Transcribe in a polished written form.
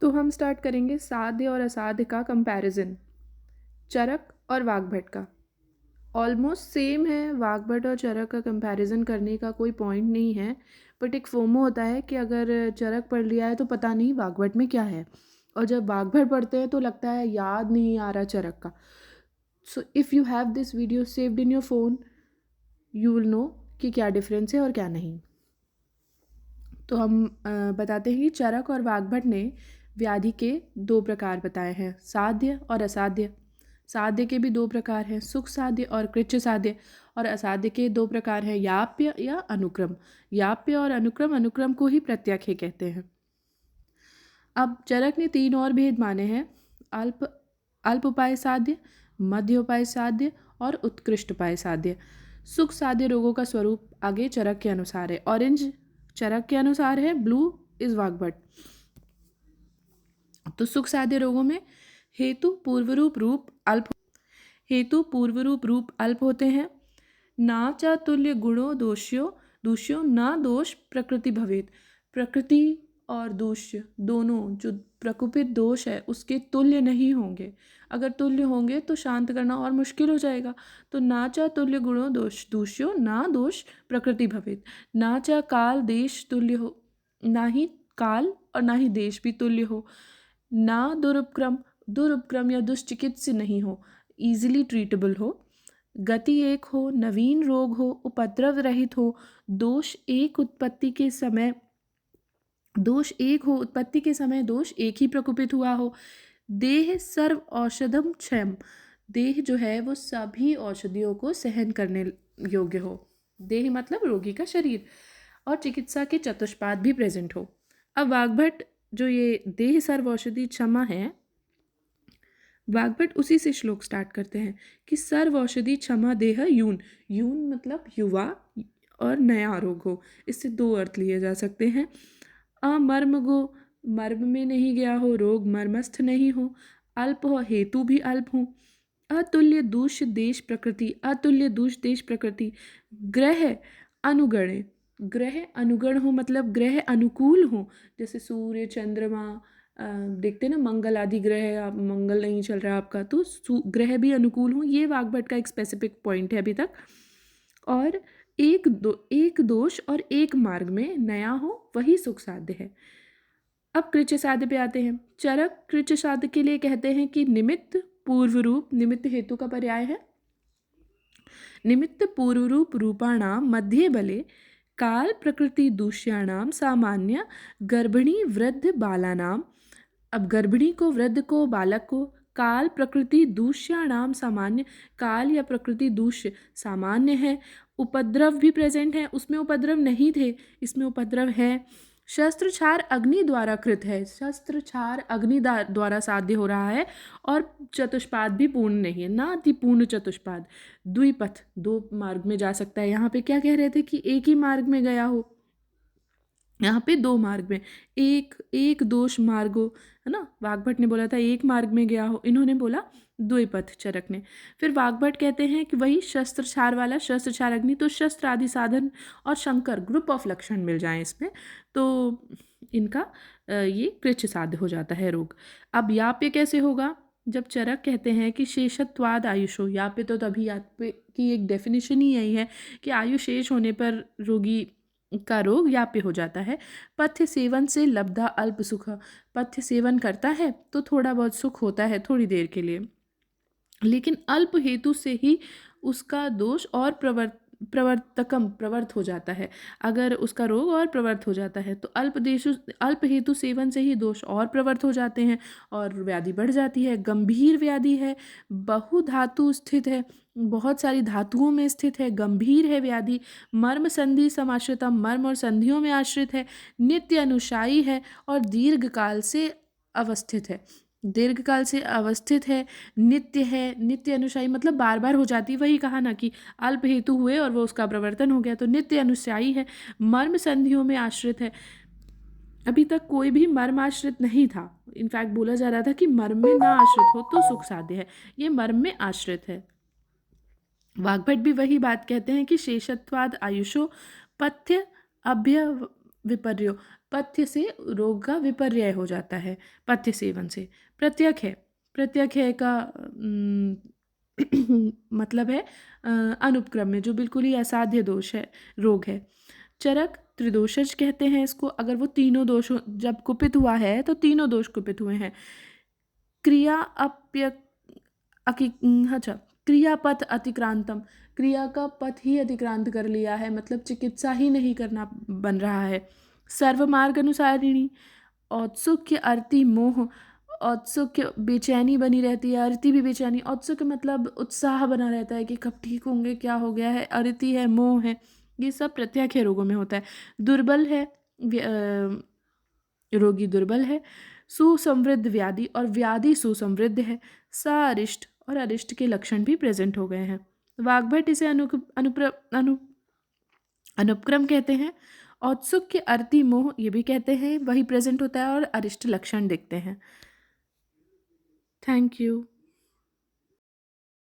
तो हम स्टार्ट करेंगे साध्य और असाध्य का कंपैरिजन, चरक और वाग्भट का। ऑलमोस्ट सेम है, वाग्भट और चरक का कंपैरिजन करने का कोई पॉइंट नहीं है, बट एक फोमो होता है कि अगर चरक पढ़ लिया है तो पता नहीं वाग्भट में क्या है, और जब वाग्भट पढ़ते हैं तो लगता है याद नहीं आ रहा चरक का। So if you have this video saved in your phone, you will know कि क्या डिफरेंस है और क्या नहीं। तो हम बताते हैं कि चरक और वाग्भट ने व्याधि के दो प्रकार बताए हैं, साध्य और असाध्य। साध्य के भी दो प्रकार हैं, सुख साध्य और कृच्छ साध्य, और असाध्य के दो प्रकार हैं, याप्य या अनुक्रम। याप्य और अनुक्रम, अनुक्रम को ही प्रत्याख्य कहते हैं। अब चरक ने तीन और भेद माने हैं, अल्प अल्प उपाय साध्य, मध्य उपाय साध्य और उत्कृष्ट उपाय साध्य। सुख साध्य रोगों का स्वरूप आगे चरक के अनुसार है। ऑरेंज चरक के अनुसार है, ब्लू इज वाग्भट। तो सुख साध्य रोगों में हेतु पूर्वरूप रूप अल्प होते हैं। ना चातुल्य गुणों दूष्यो ना दोष प्रकृति भवेत। प्रकृति और दूष्य दोनों जो प्रकुपित दोष है उसके तुल्य नहीं होंगे। अगर तुल्य होंगे तो शांत करना और मुश्किल हो जाएगा। तो ना चातुल्य गुणों दूष्यो ना दोष प्रकृति भवेत। ना चा काल देश तुल्य हो, ना ही काल और ना ही देश भी तुल्य हो। ना दुरुपक्रम या दुष्चिकित्स्य नहीं हो, इजीली ट्रीटेबल हो। गति एक हो, नवीन रोग हो, उपद्रव रहित हो, दोष एक हो, उत्पत्ति के समय दोष एक ही प्रकोपित हुआ हो। देह सर्व औषधम क्षम, देह जो है वो सभी औषधियों को सहन करने योग्य हो। देह मतलब रोगी का शरीर, और चिकित्सा के चतुष्पाद भी प्रेजेंट हो। अब वाग्भट जो ये देह सर्व औषधि क्षमा है, वाग्भट उसी से श्लोक स्टार्ट करते हैं कि सर्व औषधि क्षमा देह यून। यून मतलब युवा और नया रोग हो, इससे दो अर्थ लिए जा सकते हैं। अमर्म गो, मर्म में नहीं गया हो, रोग मर्मस्थ नहीं हो। अल्प हो, हेतु भी अल्प हो। अतुल्य दूष देश प्रकृति। ग्रह अनुगणे, ग्रह अनुगण हो मतलब ग्रह अनुकूल हो, जैसे सूर्य चंद्रमा, देखते ना मंगल आदि ग्रह, आप मंगल नहीं चल रहा आपका तो ग्रह भी अनुकूल हो। ये वाग्भट का एक स्पेसिफिक पॉइंट है अभी तक। और एक दोष और एक मार्ग में नया हो, वही सुख साध्य है। अब कृच्छ साध्य पे आते हैं। चरक कृच्छ साध्य के लिए कहते हैं कि निमित्त पूर्व रूप, निमित्त हेतु का पर्याय है, निमित्त पूर्व रूप रूपाणाम मध्ये बले काल प्रकृति दूष्याणाम सामान्य गर्भिणी वृद्ध बालानाम। अब गर्भिणी को, वृद्ध को, बालक को काल प्रकृति दूष्याणाम सामान्य, काल या प्रकृति दूष्य सामान्य है। उपद्रव भी प्रेजेंट है, उसमें उपद्रव नहीं थे, इसमें उपद्रव है। शस्त्र छार अग्नि द्वारा कृत है, शस्त्र छार अग्नि द्वारा साध्य हो रहा है, और चतुष्पाद भी पूर्ण नहीं है, ना अति पूर्ण चतुष्पाद। द्विपथ, दो मार्ग में जा सकता है। यहाँ पे क्या कह रहे थे कि एक ही मार्ग में गया हो, यहाँ पे दो मार्ग में, एक दोष मार्ग हो, है ना। वाग्भट ने बोला था एक मार्ग में गया हो, इन्होंने बोला द्विपथ चरक ने। फिर वाग्भट कहते हैं कि वही शस्त्र छार वाला, शस्त्र छार अग्नि, तो शस्त्र आदि साधन और शंकर ग्रुप ऑफ लक्षण मिल जाए इसमें, तो इनका ये कृच्छ साध्य हो जाता है रोग। अब याप्य कैसे होगा? जब चरक कहते हैं कि शेषत्वाद आयुषो, याप्य तो तभी याप्य की एक डेफिनेशन ही यही है कि आयु शेष होने पर रोगी का रोग याप्य हो जाता है। पथ्य सेवन से लब्धा अल्प सुख, पथ्य सेवन करता है तो थोड़ा बहुत सुख होता है थोड़ी देर के लिए, लेकिन अल्प हेतु से ही उसका दोष और प्रवर्त हो जाता है। अगर उसका रोग और प्रवर्त हो जाता है तो अल्प हेतु सेवन से ही दोष और प्रवर्त हो जाते हैं और व्याधि बढ़ जाती है। गंभीर व्याधि है, बहुधातु स्थित है, बहुत सारी धातुओं में स्थित है, गंभीर है व्याधि। मर्म संधि समाश्रितम, मर्म और संधियों में आश्रित है। नित्य अनुशायी है और दीर्घ काल से अवस्थित है, दीर्घ काल से अवस्थित है। नित्य है, नित्य अनुशायी मतलब बार बार हो जाती, वही कहा ना कि अल्प हेतु हुए और वो उसका प्रवर्तन हो गया, तो नित्य अनुशायी है। मर्म संधियों में आश्रित है, अभी तक कोई भी मर्म आश्रित नहीं था, इनफैक्ट बोला जा रहा था कि मर्म में ना आश्रित हो तो सुख साध्य है, ये मर्म में आश्रित है। वाग्भट भी वही बात कहते हैं कि शेषत्वाद आयुषो पथ्य विपर्यो, पथ्य से रोग का विपर्य हो जाता है पथ्य सेवन से। प्रत्यक है, प्रत्यक है का मतलब है अनुपक्रम में, जो बिल्कुल ही असाध्य दोष है, रोग है। चरक त्रिदोषज कहते हैं इसको, अगर वो तीनों दोषों, जब कुपित हुआ है तो तीनों दोष कुपित हुए हैं। क्रिया अप्य अच्छा, क्रियापथ अतिक्रांतम, क्रिया का पथ ही अतिक्रांत कर लिया है, मतलब चिकित्सा ही नहीं करना बन रहा है। सर्वमार्ग अनुसारिणी, औत्सुक्य अर्थी मोह, औत्सुक्य बेचैनी बनी रहती है, अर्थी भी बेचैनी, औत्सुक्य मतलब उत्साह बना रहता है कि कब ठीक होंगे, क्या हो गया है, अर्थी है, मोह है, ये सब प्रत्याख्य रोगों में होता है। दुर्बल है, रोगी दुर्बल है। सुसमृद्ध व्याधि, और व्याधि सुसमृद्ध है। सारिष्ट और अरिष्ट के लक्षण भी प्रेजेंट हो गए हैं। वाग्भट इसे अनुपक्रम कहते हैं। औत्सुक्य अर्थी मोह ये भी कहते हैं, वही प्रेजेंट होता है, और अरिष्ट लक्षण दिखते हैं। Thank you.